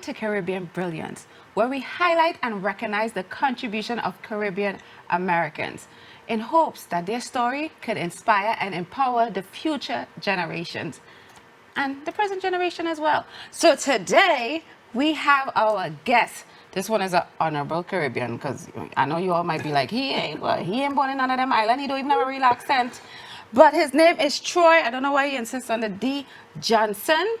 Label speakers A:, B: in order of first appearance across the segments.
A: to Caribbean Brilliance, where we highlight and recognize the contribution of Caribbean Americans in hopes that their story could inspire and empower the future generations and the present generation as well. So today we have our guest. This one is an honorable Caribbean, because I know you all might be like, he ain't born in none of them islands. He don't even have a real accent. But his name is Troy. I don't know why he insists on the D. Johnson.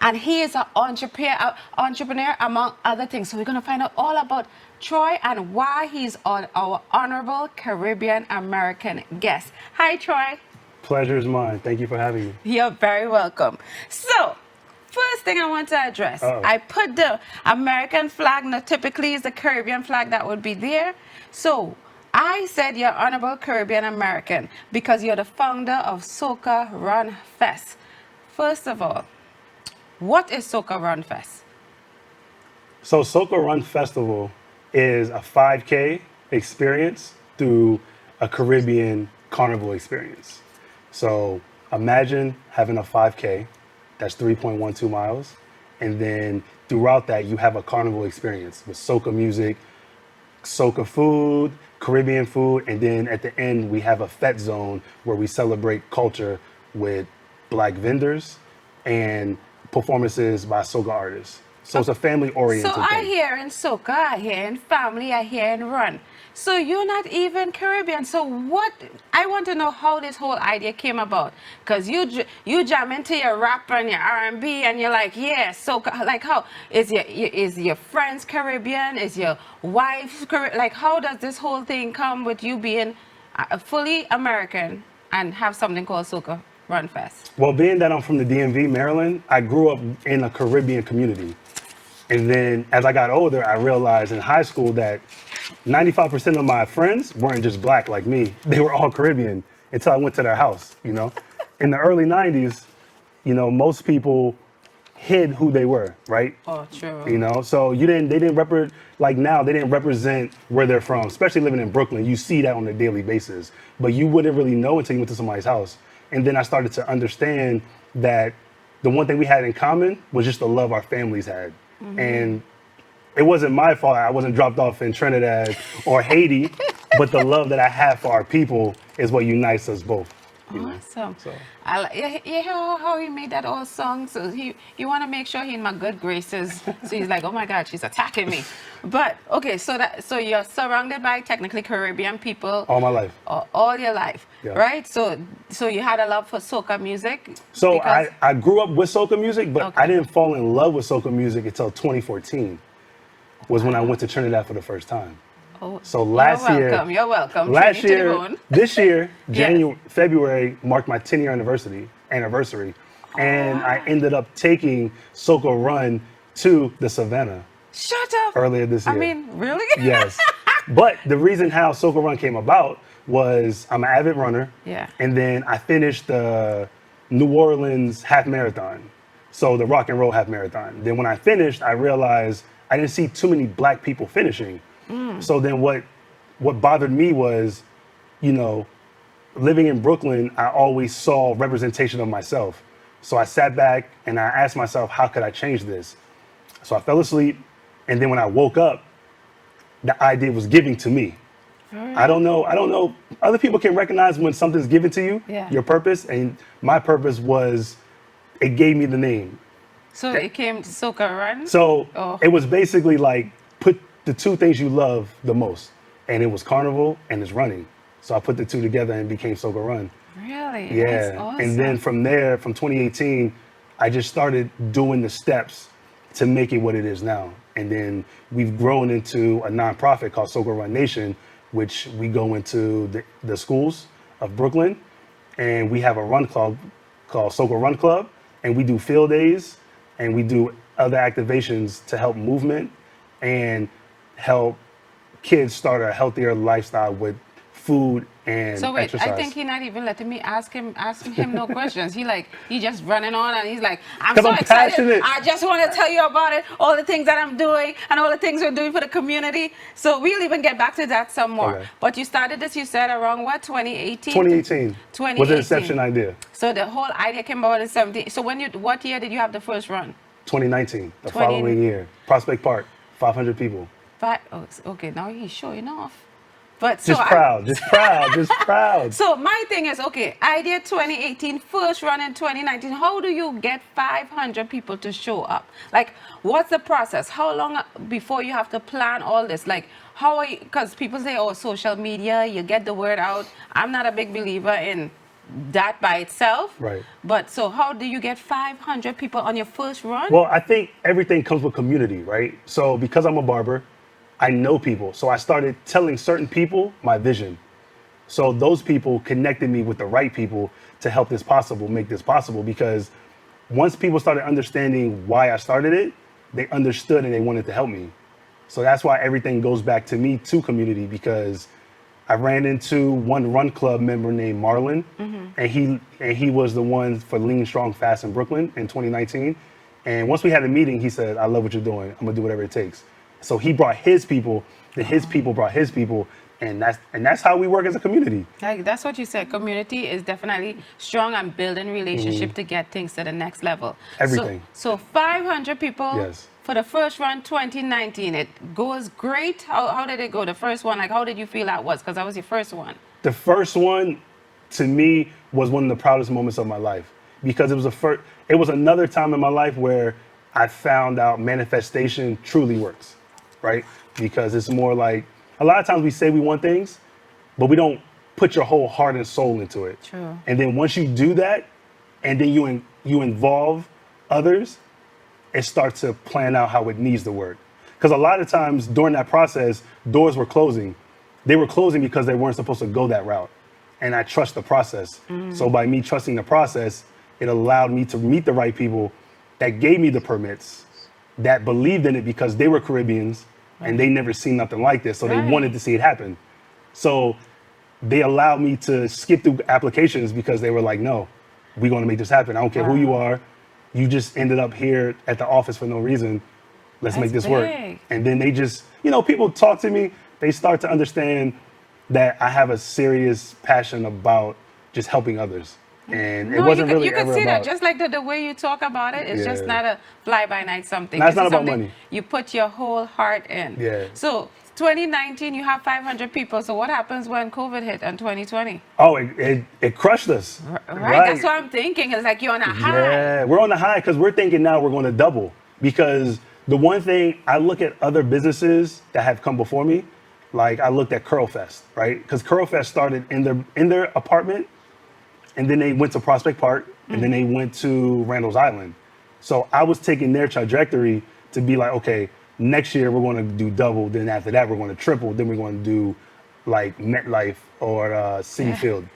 A: And he is an entrepreneur among other things. So we're going to find out all about Troy and why he's on our honorable Caribbean American guest. Hi, Troy.
B: Pleasure is mine. Thank you for having me.
A: You're very welcome. So, first thing I want to address, I put the American flag. Now, typically it's the Caribbean flag that would be there. So, I said you're honorable Caribbean American because you're the founder of Soca Run Fest. First of all, what is Soca Run Fest?
B: So Soca Run Festival is a 5K experience through a Caribbean carnival experience. So imagine having a 5K, that's 3.12 miles. And then throughout that, you have a carnival experience with soca music, soca food, Caribbean food. And then at the end, we have a Fete Zone where we celebrate culture with Black vendors and performances by soca artists. So it's a family-oriented thing.
A: So I hear in soca, I hear in family, I hear in run. So you're not even Caribbean. So what, I want to know how this whole idea came about. Because you jam into your rap and your R&B and you're like, yeah, soca, like how? Is your friends Caribbean? Is your wife Caribbean? Like how does this whole thing come with you being fully American and have something called Soca Run Fest?
B: Well, being that I'm from the DMV, Maryland, I grew up in a Caribbean community. And then as I got older, I realized in high school that 95% of my friends weren't just Black like me. They were all Caribbean until I went to their house, you know. In the early 90s, you know, most people hid who they were, right?
A: Oh, true.
B: You know, so they didn't represent, like now, they didn't represent where they're from, especially living in Brooklyn. You see that on a daily basis, but you wouldn't really know until you went to somebody's house. And then I started to understand that the one thing we had in common was just the love our families had. Mm-hmm. And it wasn't my fault I wasn't dropped off in Trinidad or Haiti, but the love that I have for our people is what unites us both.
A: Awesome. So. You hear how he made that old song? So you want to make sure he's in my good graces. So he's like, oh my God, she's attacking me. But okay, so you're surrounded by technically Caribbean people.
B: All my life.
A: All your life, yeah. Right? So you had a love for soca music?
B: So I grew up with soca music, but I didn't fall in love with soca music until 2014 was when I went to Trinidad for the first time.
A: Oh,
B: so last year,
A: you're welcome.
B: Last year, this year, February marked my 10-year anniversary, and I ended up taking Soca Run to the Savannah.
A: Shut up!
B: Earlier this year.
A: I mean, really?
B: Yes. But the reason how Soca Run came about was I'm an avid runner.
A: Yeah.
B: And then I finished the New Orleans half marathon, so the rock and roll half marathon. Then when I finished, I realized I didn't see too many Black people finishing. So then what bothered me was, you know, living in Brooklyn, I always saw representation of myself. So I sat back and I asked myself, how could I change this? So I fell asleep. And then when I woke up, the idea was given to me. I don't know. Other people can recognize when something's given to you, your purpose. And my purpose was, it gave me the name.
A: So it came to Soca Run?
B: So it was basically like, put the two things you love the most, and it was carnival and it's running. So I put the two together and became Soca Run.
A: Really?
B: Yeah.
A: That's awesome.
B: And then from there, from 2018, I just started doing the steps to make it what it is now. And then we've grown into a nonprofit called Soca Run Nation, which we go into the schools of Brooklyn, and we have a run club called Soca Run Club, and we do field days, and we do other activations to help movement and help kids start a healthier lifestyle with food and
A: so wait,
B: exercise.
A: I think he's not even letting me ask him no questions. He just running on and he's like, I'm excited.
B: Passionate.
A: I just want to tell you about it, all the things that I'm doing and all the things we're doing for the community. So we'll even get back to that some more. Okay. But you started this, you said, around what, 2018?
B: 2018. Was an inception idea.
A: So the whole idea came about in 2017. So what year did you have the first run?
B: 2019, the
A: 20
B: following year, Prospect Park, 500 people.
A: Oh, okay, now he's showing off. But so
B: Just proud, just proud, just proud.
A: So my thing is, okay, idea 2018, first run in 2019. How do you get 500 people to show up? Like, what's the process? How long before you have to plan all this? Like, how are you? Because people say, oh, social media, you get the word out. I'm not a big believer in that by itself.
B: Right.
A: But so how do you get 500 people on your first run?
B: Well, I think everything comes with community, right? So because I'm a barber, I know people. So I started telling certain people my vision. So those people connected me with the right people to help this possible, make this possible. Because once people started understanding why I started it, they understood and they wanted to help me. So that's why everything goes back to me, to community, because I ran into one run club member named Marlon, and he was the one for Lean Strong Fast in Brooklyn in 2019. And once we had a meeting, he said, "I love what you're doing. I'm gonna do whatever it takes." So he brought his people, then his people brought his people, and that's how we work as a community.
A: Like, that's what you said. Community is definitely strong and building relationship to get things to the next level.
B: Everything.
A: So 500 people
B: Yes.
A: for the first run 2019. It goes great. How did it go? The first one, like, how did you feel that was? Because that was your first one.
B: The first one, to me, was one of the proudest moments of my life, because it was another time in my life where I found out manifestation truly works, right? Because it's more like, a lot of times we say we want things, but we don't put your whole heart and soul into it.
A: True.
B: And then once you do that, and then you involve others, it starts to plan out how it needs to work. Because a lot of times during that process, doors were closing. They were closing because they weren't supposed to go that route. And I trust the process. So by me trusting the process, it allowed me to meet the right people that gave me the permits, that believed in it because they were Caribbeans and they never seen nothing like this. So they wanted to see it happen. So they allowed me to skip through applications because they were like, no, we're going to make this happen. I don't care who you are. You just ended up here at the office for no reason. Let's make this work. And then they just, people talk to me. They start to understand that I have a serious passion about just helping others. And it wasn't really
A: you can
B: ever
A: see
B: about,
A: that just like the way you talk about it. It's just not a fly-by-night something.
B: No, it's
A: This
B: not
A: is
B: about
A: something
B: money.
A: You put your whole heart in.
B: Yeah.
A: So 2019, you have 500 people. So what happens when COVID hit in 2020?
B: Oh, it crushed us.
A: Right. That's what I'm thinking. It's like you're on a high.
B: Yeah, we're on the high because we're thinking now we're going to double. Because the one thing, I look at other businesses that have come before me, like I looked at Curlfest, right? Because Curlfest started in their apartment, and then they went to Prospect Park, and then they went to Randall's Island. So I was taking their trajectory to be like, okay, next year we're going to do double. Then after that, we're going to triple. Then we're going to do like MetLife or Citi Field.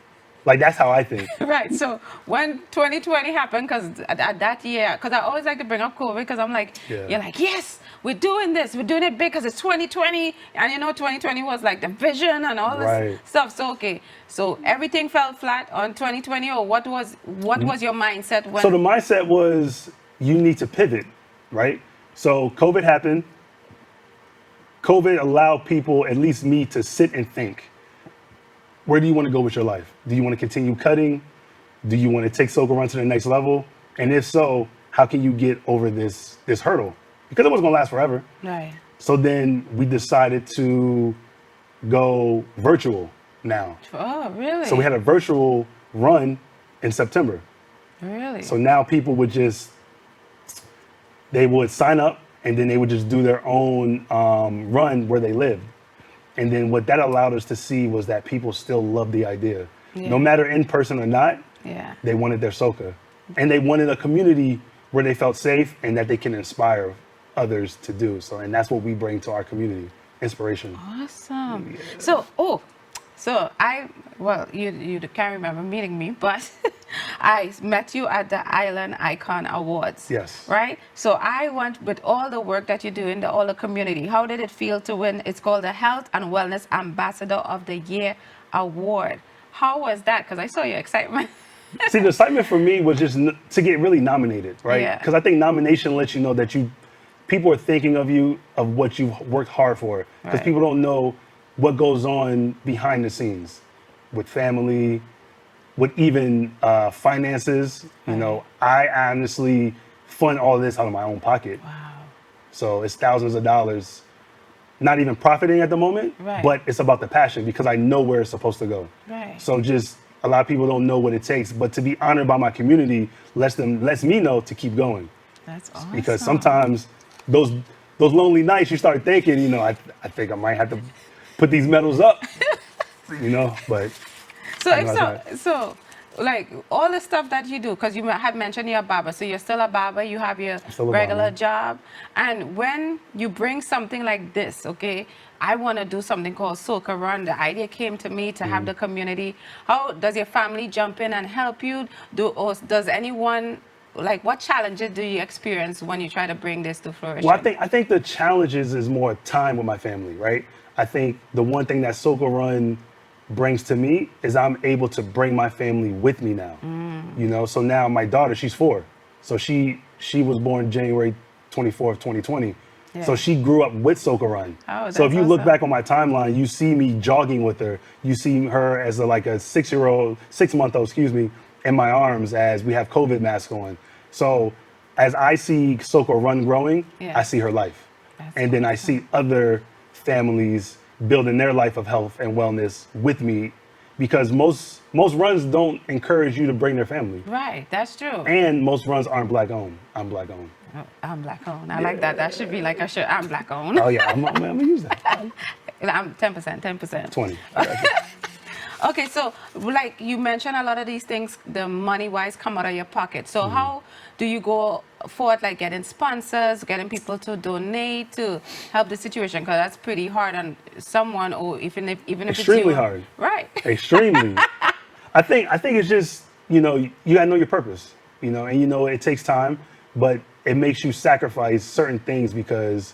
B: Like, that's how I think.
A: Right. So when 2020 happened, because at that year, because I always like to bring up COVID, because I'm like, you're like, yes, we're doing this. We're doing it big because it's 2020. And 2020 was like the vision and all this stuff. So, okay. So everything fell flat on 2020, or what was your mindset when?
B: So the mindset was, you need to pivot, right? So COVID happened. COVID allowed people, at least me, to sit and think. Where do you want to go with your life? Do you want to continue cutting? Do you want to take Soca Run to the next level? And if so, how can you get over this hurdle? Because it wasn't going to last forever.
A: Right.
B: So then we decided to go virtual now.
A: Oh, really?
B: So we had a virtual run in September.
A: Really?
B: So now people would they would sign up, and then they would just do their own run where they lived. And then what that allowed us to see was that people still loved the idea. No matter in person or not, they wanted their soca. And they wanted a community where they felt safe and that they can inspire others to do. So, and that's what we bring to our community, inspiration.
A: Awesome. So you can't remember meeting me, but I met you at the Island Icon Awards.
B: Yes.
A: Right? So I went with all the work that you do in all the community. How did it feel to win? It's called the Health and Wellness Ambassador of the Year Award. How was that? Because I saw your excitement.
B: See, the excitement for me was just to get really nominated, right?
A: Yeah.
B: Because I think nomination lets you know that people are thinking of you, of what you've worked hard for. Because people don't know what goes on behind the scenes with family, with even finances. I honestly fund all this out of my own pocket.
A: Wow.
B: So it's thousands of dollars, not even profiting at the moment,
A: Right.
B: but it's about the passion because I know where it's supposed to go.
A: Right.
B: So just a lot of people don't know what it takes, but to be honored by my community lets me know to keep going.
A: That's awesome.
B: Because sometimes those lonely nights you start thinking, you know, I think I might have to put these medals up, you know, but
A: So
B: I know it's not.
A: so like all the stuff that you do, because you had mentioned you're a barber, so you're still a barber, you have your
B: still a
A: regular
B: barber.
A: job, and when you bring something like this, okay, I want to do something called Soca Run. The idea came to me to have the community. How does your family jump in and help you? Or does anyone, like, what challenges do you experience when you try to bring this to fruition?
B: Well, I think the challenges is more time with my family, right? I think the one thing that Soca Run brings to me is I'm able to bring my family with me now. You know, so now my daughter, she's 4. So she was born January 24th, 2020.
A: Yeah.
B: So she grew up with Soca Run.
A: Oh,
B: so if
A: that's
B: you look
A: awesome.
B: back on my timeline, you see me jogging with her. You see her as like a 6-month-old, excuse me, in my arms as we have COVID masks on. So as I see Soca Run growing,
A: Yeah.
B: I see her life.
A: That's
B: And then I see other families building their life of health and wellness with me, because most runs don't encourage you to bring their family.
A: Right, that's true.
B: And most runs aren't black owned. I'm black owned.
A: Oh, I'm black owned. I like that. That should be like a shirt. I'm black owned.
B: Oh yeah, I'm gonna use that.
A: I'm 10%.
B: 20. I got you.
A: Okay, so like you mentioned, a lot of these things, the money-wise, come out of your pocket. So how do you go forward, like getting sponsors, getting people to donate to help the situation? Because that's pretty hard on someone, or even if it's
B: Extremely
A: you.
B: hard.
A: Right.
B: Extremely. I think it's just, you know, you gotta know your purpose, you know, and you know it takes time, but it makes you sacrifice certain things because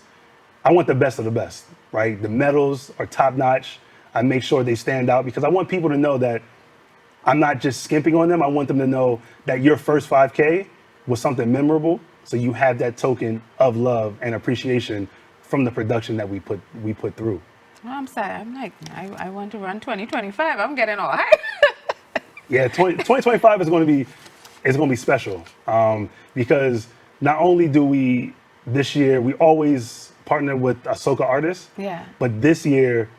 B: I want the best of the best, right? The medals are top notch. I make sure they stand out because I want people to know that I'm not just skimping on them. I want them to know that your first 5K was something memorable. So you have that token of love and appreciation from the production that we put through.
A: Well, I'm sorry. I'm like, I want to run 2025. I'm getting all hyped.
B: Yeah, 2025 is going to be special because not only do we this year we always partner with a Soca artist,
A: Yeah.
B: but this year,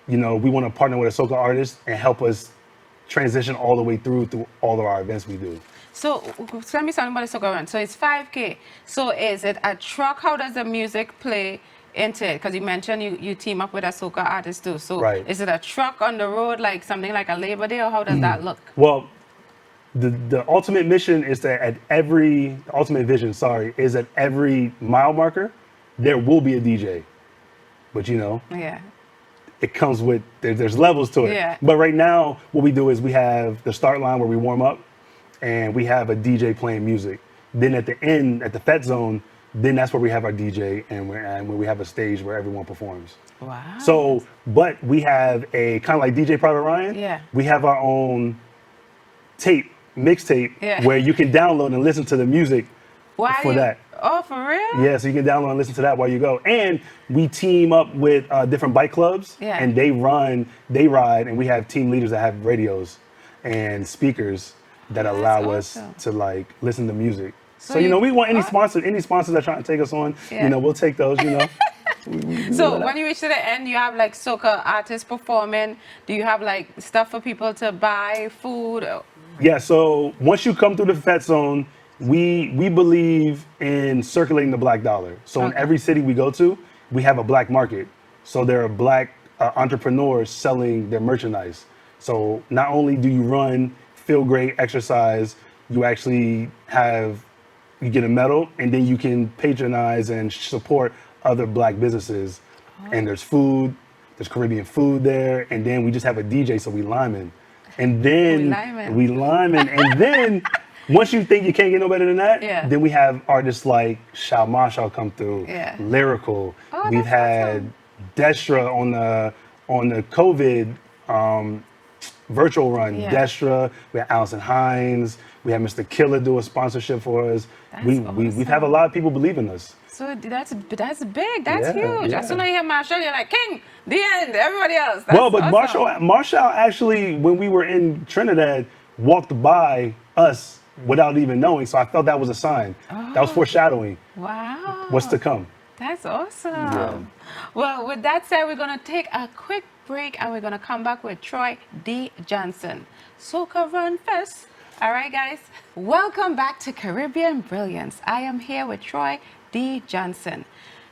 B: you know, we want to partner with a Soca artist and help us transition all the way through all of our events we do.
A: So tell me something about the Soca Run. So it's 5K. So is it a truck? How does the music play into it? Because you mentioned you team up with a Soca artist too. So
B: Right.
A: is it a truck on the road, like something like a Labor Day, or how does that look?
B: Well, the ultimate mission is that ultimate vision, is at every mile marker, there will be a DJ. But you know,
A: Yeah.
B: it comes with, there's levels to it.
A: Yeah.
B: But right now, what we do is we have the start line where we warm up and we have a DJ playing music. Then at the end, at the Fete Zone, then that's where we have our DJ and where we have a stage where everyone performs.
A: Wow.
B: So, but we have a kind of like DJ Private Ryan.
A: Yeah.
B: We have our own mixtape,
A: Yeah.
B: where you can download and listen to the music for that.
A: Oh, for real?
B: Yeah, so you can download and listen to that while you go. And we team up with different bike clubs,
A: Yeah.
B: and they ride, and we have team leaders that have radios and speakers that
A: That's
B: allow
A: awesome.
B: us to like listen to music.
A: So
B: So you know,
A: you-
B: we want any sponsors that are trying to take us on.
A: Yeah.
B: You know, we'll take those. You know.
A: So when you reach to the end, you have like soca artists performing. Do you have like stuff for people to buy, food?
B: Yeah, so once you come through the Fete Zone, we believe in circulating the black dollar. So in
A: Okay.
B: every city we go to, we have a black market. So there are black entrepreneurs selling their merchandise. So not only do you run, feel great, exercise, you actually you get a medal, and then you can patronize and support other black businesses. And there's food, there's Caribbean food there, and then we just have a DJ, so we linemen. And then
A: We
B: and then once you think you can't get no better than that,
A: Yeah.
B: then we have artists like Shao Marshall come through,
A: Yeah.
B: Lyrical.
A: Oh,
B: We've
A: that's
B: had
A: awesome.
B: Destra on the COVID virtual run.
A: Yeah.
B: Destra, we have Allison Hines, we have Mr. Killer do a sponsorship for us.
A: That's
B: We've had a lot of people believe in us.
A: So that's big. That's
B: Yeah,
A: huge.
B: yeah.
A: As soon as you hear Marshall, you're like, King, the end, everybody else.
B: Well, but
A: awesome.
B: Marshall actually, when we were in Trinidad, walked by us without even knowing. So I felt that was a sign. That was foreshadowing
A: Wow.
B: what's to come.
A: That's awesome.
B: Yeah.
A: Well, with that said, we're going to take a quick break and we're going to come back with Troy D. Johnson. Soca Run Fest. All right, guys. Welcome back to Caribbean Brilliance. I am here with Troy D. Johnson.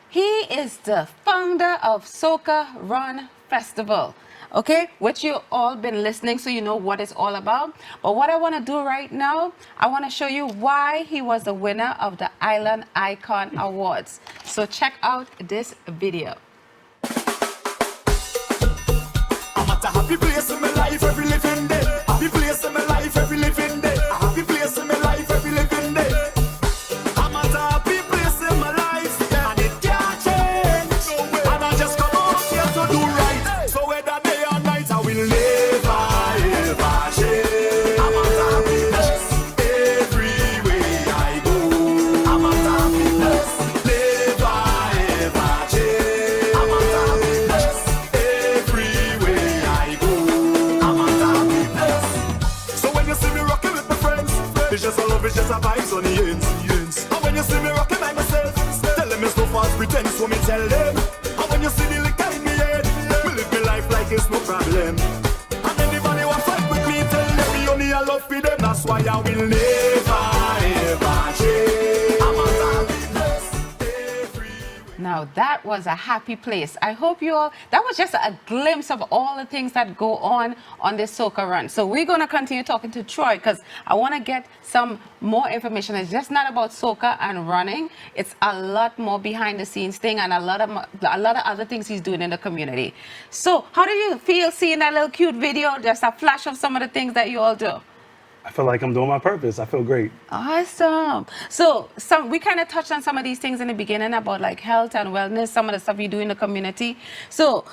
A: He is the founder of Soca Run Festival, okay, which you all been listening, so you know what it's all about. But what I want to do right now, I want to show you why he was the winner of the Island Icon Awards. So check out this video.
C: I'm at a happy place in my life every living day. Happy place in my life every living day. A happy place in my life every living day. I'm at a happy place in my life, yeah, and it can't change. And I just come out here to do right. So whether day or night, I will never ever change. I'm at a happy place everywhere I go. I'm at a happy place, never ever change. I'm at a happy place everywhere I go. I'm at a happy place. So when you see me rocking with my friends, it's just a love, it's just a vibes on the ends. And when you see me rocking by myself, tell them it's no false pretense, so me tell them. And when you see the liquor in me head, me live my life like it's no problem. And anybody who fight with me, tell them me only a love for them. That's why I will never ever change. I'm at a happy place everywhere.
A: Now that was a happy place. I hope you all, that was just a glimpse of all the things that go on this Soca Run. So we're going to continue talking to Troy because I want to get some more information. It's just not about soca and running. It's a lot more behind the scenes thing and a lot of other things he's doing in the community. So how do you feel seeing that little cute video? Just a flash of some of the things that you all do.
B: I feel like I'm doing my purpose. I feel great.
A: Awesome. So we kind of touched on some of these things in the beginning about like health and wellness, some of the stuff you do in the community. So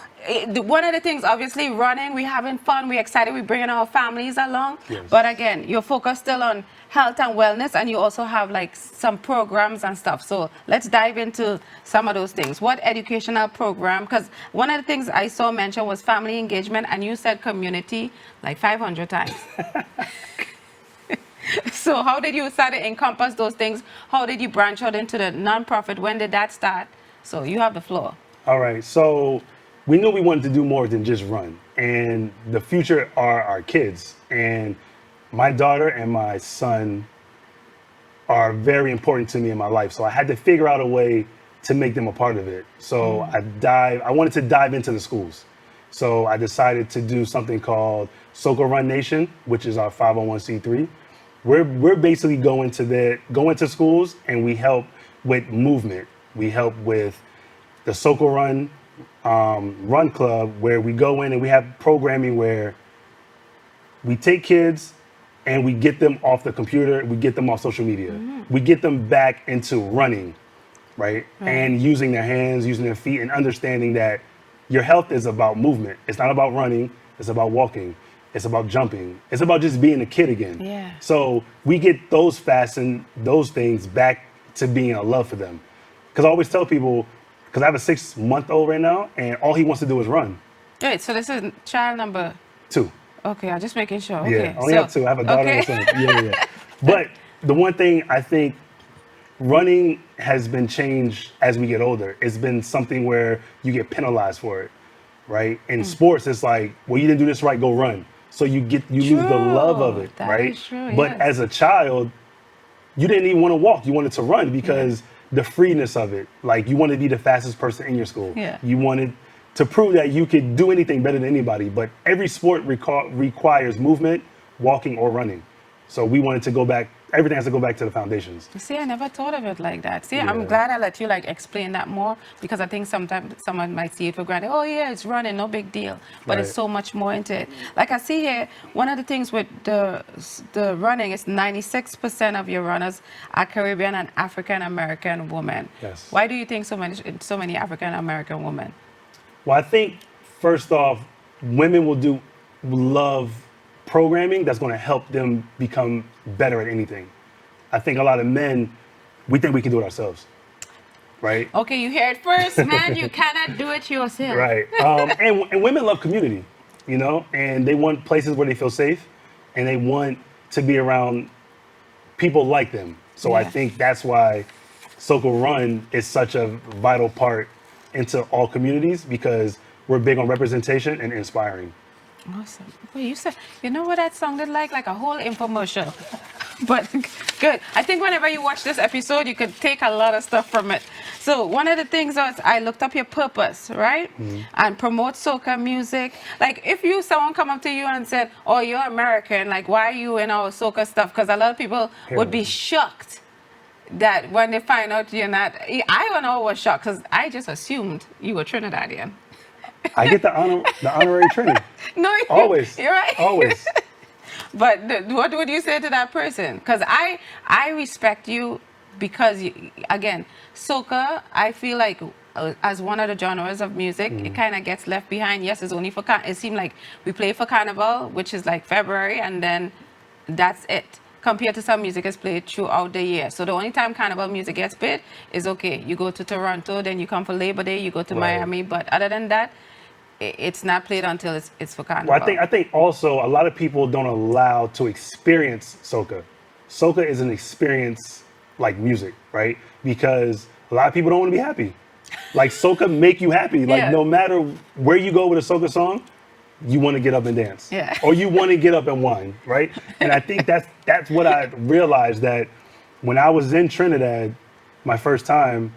A: one of the things, obviously running, we're having fun, we're excited, we're bringing our families along.
B: Yes.
A: But again, you're focused still on health and wellness, and you also have like some programs and stuff. So let's dive into some of those things. What educational program? Because one of the things I saw mentioned was family engagement, and you said community like 500 times. So how did you start to encompass those things? How did you branch out into the nonprofit? When did that start? So you have the floor.
B: All right. So we knew we wanted to do more than just run. And the future are our kids. And my daughter and my son are very important to me in my life. So I had to figure out a way to make them a part of it. So I wanted to dive into the schools. So I decided to do something called Soca Run Nation, which is our 501c3. We're basically going to schools, and we help with movement. We help with the Soca Run Run Club, where we go in and we have programming where we take kids and we get them off the computer, we get them off social media. We get them back into running, right? And using their hands, using their feet, and understanding that your health is about movement. It's not about running, it's about walking. It's about jumping. It's about just being a kid again.
A: Yeah.
B: So we get those things back to being a love for them. Because I always tell people, because I have a 6-month-old right now, and all he wants to do is run.
A: Wait, so this is child number
B: 2.
A: Okay, I'm just making sure. Okay.
B: Yeah, I only have 2. I have a daughter and a son. Yeah. But the one thing I think running has been changed as we get older. It's been something where you get penalized for it, right? In sports, it's like, well, you didn't do this right, go run. So you lose the love of it,
A: That
B: right?
A: is true,
B: But
A: yes.
B: as a child, you didn't even want to walk. You wanted to run because the freeness of it. Like, you wanted to be the fastest person in your school.
A: Yeah.
B: You wanted to prove that you could do anything better than anybody. But every sport requires movement, walking, or running. So we wanted to go back. Everything has to go back to the foundations.
A: You see, I never thought of it like that. See,
B: Yeah.
A: I'm glad I let you like explain that more, because I think sometimes someone might see it for granted. Oh yeah, it's running, no big deal. But it's
B: Right.
A: so much more into it. Like I see here, one of the things with the running is 96% of your runners are Caribbean and African American women.
B: Yes.
A: Why do you think so many African American women?
B: Well, I think first off, women will love programming that's going to help them become better at anything. I think a lot of men, we think we can do it ourselves, right?
A: Okay, you hear it first, man. You cannot do it yourself.
B: Right. And women love community, and they want places where they feel safe, and they want to be around people like them. So I
A: Yeah.
B: think that's why Soca Run is such a vital part into all communities, because we're big on representation and inspiring.
A: Awesome. Well, you know what that sounded like a whole infomercial. But good. I think whenever you watch this episode, you could take a lot of stuff from it. So one of the things was I looked up your purpose, right? And promote soca music. Like if someone come up to you and said, "Oh, you're American. Like why are you in our soca stuff?" Because a lot of people would be shocked that when they find out you're not. I don't know, was shocked because I just assumed you were Trinidadian.
B: I get the honorary training.
A: No,
B: Always.
A: You're right.
B: Always.
A: But what would you say to that person? Because I respect you because, again, soca, I feel like as one of the genres of music, it kind of gets left behind. Yes, it's only for, it seemed like we play for Carnival, which is like February, and then that's it. Compared to some music is played throughout the year. So the only time Carnival music gets played is, okay, you go to Toronto, then you come for Labor Day, you go to Miami. But other than that, it's not played until it's for Carnival.
B: Well, I think also a lot of people don't allow to experience soca. Soca is an experience like music, right? Because a lot of people don't want to be happy. Like soca make you happy. Like no matter where you go with a soca song, you want to get up and dance.
A: Yeah.
B: Or you want to get up and whine, right? And I think that's what I realized, that when I was in Trinidad my first time,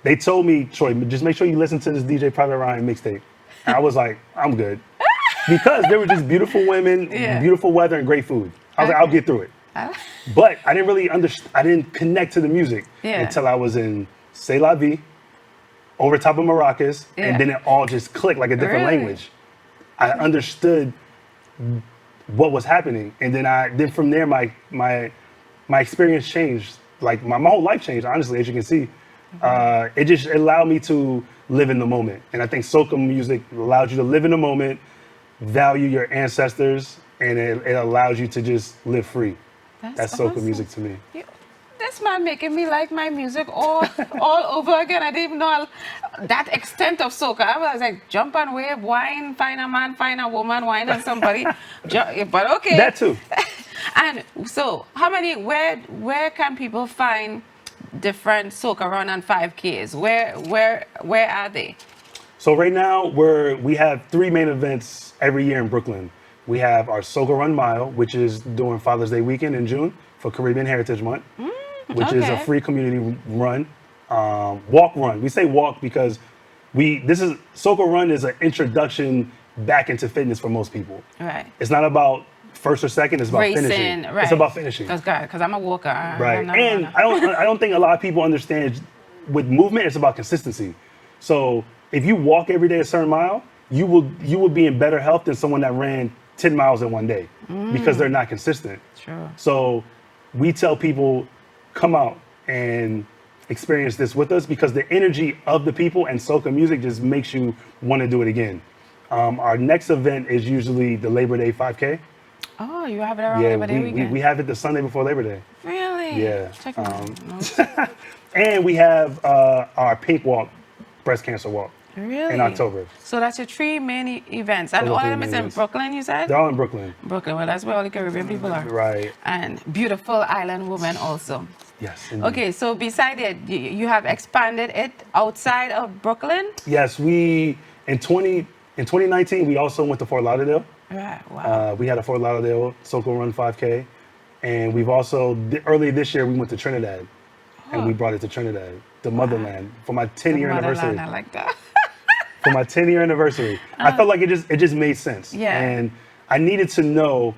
B: they told me, Troy, just make sure you listen to this DJ Private Ryan mixtape. And I was like, I'm good. Because there were just beautiful women, beautiful weather, and great food. I was like, I'll get through it. But I didn't really I didn't connect to the music until I was in C'est La Vie, over top of maracas, and then it all just clicked like a different language. I understood what was happening. And then from there, my experience changed. Like my whole life changed, honestly, as you can see. It just allowed me to live in the moment. And I think soca music allows you to live in the moment, value your ancestors, and it allows you to just live free. That's soca music to me.
A: This man making me like my music all over again. I didn't even know that extent of soca. I was like, jump and wave, wine, find a man, find a woman, wine on somebody. But okay.
B: That too.
A: And so, where can people find different Soca Run and 5Ks? Where are they?
B: So right now we have 3 main events every year in Brooklyn. We have our Soca Run Mile, which is during Father's Day weekend in June for Caribbean Heritage Month, which is a free community run, walk run. We say walk because Soca Run is an introduction back into fitness for most people. Right. It's not about first or second, it's about finishing. Right. It's about finishing.
A: Because I'm a walker.
B: Right. And I don't think a lot of people understand, with movement, it's about consistency. So if you walk every day a certain mile, you will be in better health than someone that ran 10 miles in one day because they're not consistent. True. So we tell people, come out and experience this with us, because the energy of the people and soca music just makes you want to do it again. Our next event is usually the Labor Day 5K.
A: Oh, you have it around Labor Day weekend?
B: We have it the Sunday before Labor Day.
A: Really?
B: Yeah.
A: Check it out.
B: And we have our Pink Walk, breast cancer walk.
A: Really?
B: In October.
A: So that's your 3 main events. And all of them is in Brooklyn, you said?
B: They're all in Brooklyn.
A: Brooklyn, well, that's where all the Caribbean people are.
B: Right.
A: And beautiful island women also.
B: Yes. Indeed.
A: Okay, so beside it, you have expanded it outside of Brooklyn?
B: Yes, in 2019, we also went to Fort Lauderdale.
A: Right, wow.
B: We had a Fort Lauderdale Soca Run 5K. And we've also, earlier this year, we went to Trinidad. And we brought it to Trinidad, the motherland, for my 10-year anniversary.
A: I like that.
B: For my 10-year anniversary. I felt like it just made sense.
A: Yeah.
B: And I needed to know,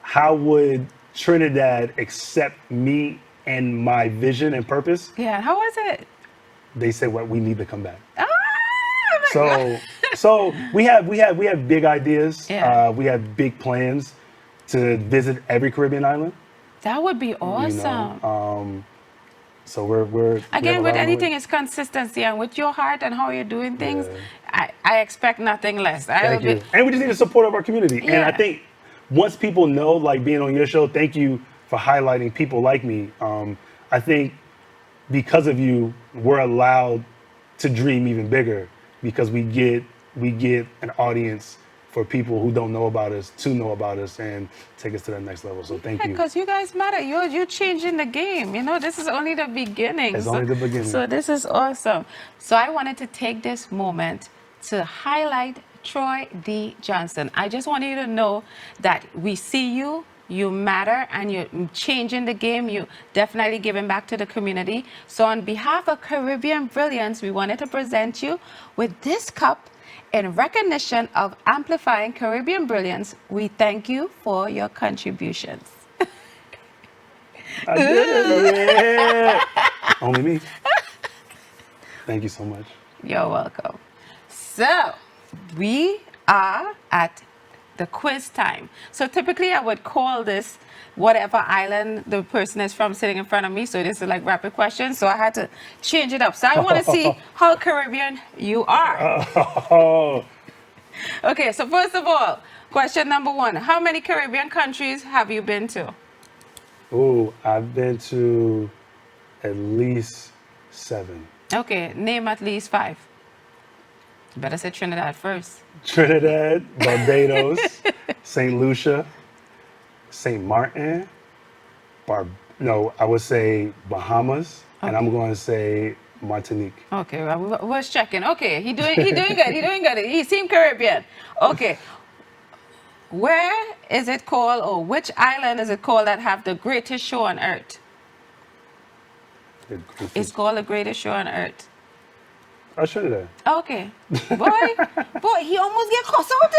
B: how would Trinidad accept me and my vision and purpose?
A: Yeah, how was it?
B: They said, well, we need to come back.
A: Oh,
B: so we have big ideas.
A: Yeah.
B: We have big plans to visit every Caribbean island.
A: That would be awesome.
B: You know, so we're
A: again, with anything, it's consistency, and with your heart and how you're doing things, I expect nothing less.
B: Thank you. And we just need the support of our community.
A: Yeah.
B: And I think once people know, like being on your show, thank you for highlighting people like me. I think because of you, we're allowed to dream even bigger, because we get an audience for people who don't know about us to know about us and take us to that next level. So thank you.
A: Because you guys matter. You're changing the game. You know, this is only the beginning.
B: It's only the beginning.
A: So this is awesome. So I wanted to take this moment to highlight Troy D. Johnson. I just want you to know that we see you. You matter, and you're changing the game. You definitely giving back to the community. So on behalf of Caribbean Brilliance, we wanted to present you with this cup in recognition of amplifying Caribbean brilliance. We thank you for your contributions.
B: I did it. Yeah. Only me. Thank you so much.
A: You're welcome. So we are at the quiz time. So typically I would call this whatever island the person is from sitting in front of me. So this is like rapid questions. So I had to change it up. So I want to see how Caribbean you are.
B: Oh,
A: Okay, so first of all, question number 1. How many Caribbean countries have you been to?
B: ooh, I've been to at least 7.
A: Okay, name at least 5. You better say Trinidad first.
B: Trinidad, Barbados, St. Lucia, St. Martin, I would say Bahamas, and I'm going to say Martinique.
A: Okay, well, we was checking. Okay, he doing good. He doing good. He seemed Caribbean. Okay, where is it called, or which island is it called that have the greatest show on earth? It's called the greatest show on earth.
B: Oh, Trinidad.
A: Okay, boy, he almost get cussed out,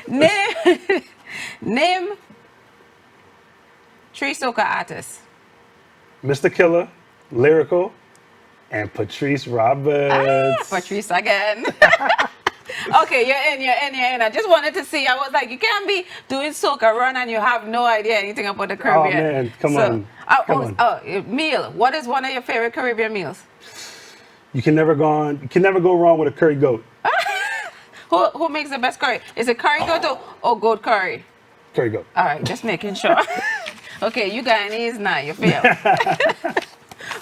A: you know. Name 3 soca artists.
B: Mr. Killer, Lyrical, and Patrice Roberts.
A: Patrice again. Okay, you're in. I just wanted to see. I was like, you can't be doing Soca Run and you have no idea anything about the Caribbean.
B: Oh man, come on.
A: Meal. What is one of your favorite Caribbean meals?
B: You can never go wrong with a curry goat.
A: Who makes the best curry? Is it curry goat or goat curry?
B: Curry goat.
A: All right, just making sure. Okay, you Guyanese now, you fail.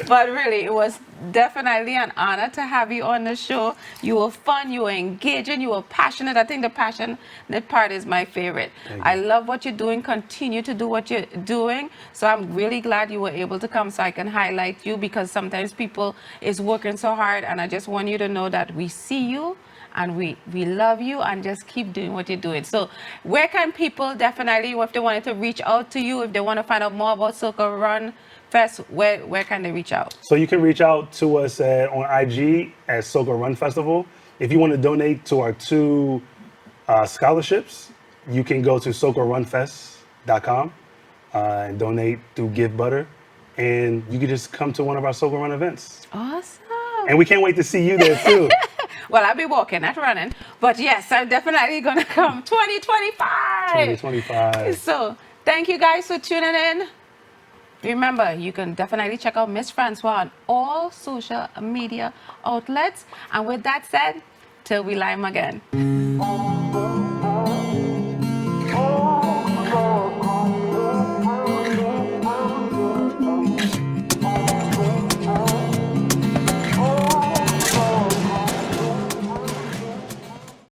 A: But really, it was definitely an honor to have you on the show. You were fun, you were engaging, you were passionate. I think the passionate part is my favorite. I love what you're doing. Continue to do what you're doing. So I'm really glad you were able to come so I can highlight you, because sometimes people is working so hard, and I just want you to know that we see you and we love you, and just keep doing what you're doing. So where can people definitely, if they wanted to reach out to you, if they want to find out more about Soca Run Fest, where can they reach out?
B: So you can reach out to us on IG at Soca Run Festival. If you want to donate to our 2 scholarships, you can go to socarunfest.com and donate through Give Butter, and you can just come to one of our Soca Run events.
A: Awesome.
B: And we can't wait to see you there too.
A: Well, I'll be walking, not running. But yes, I'm definitely going to come 2025.
B: 2025.
A: So thank you guys for tuning in. Remember, you can definitely check out Miss Francois on all social media outlets. And with that said, till we lime again.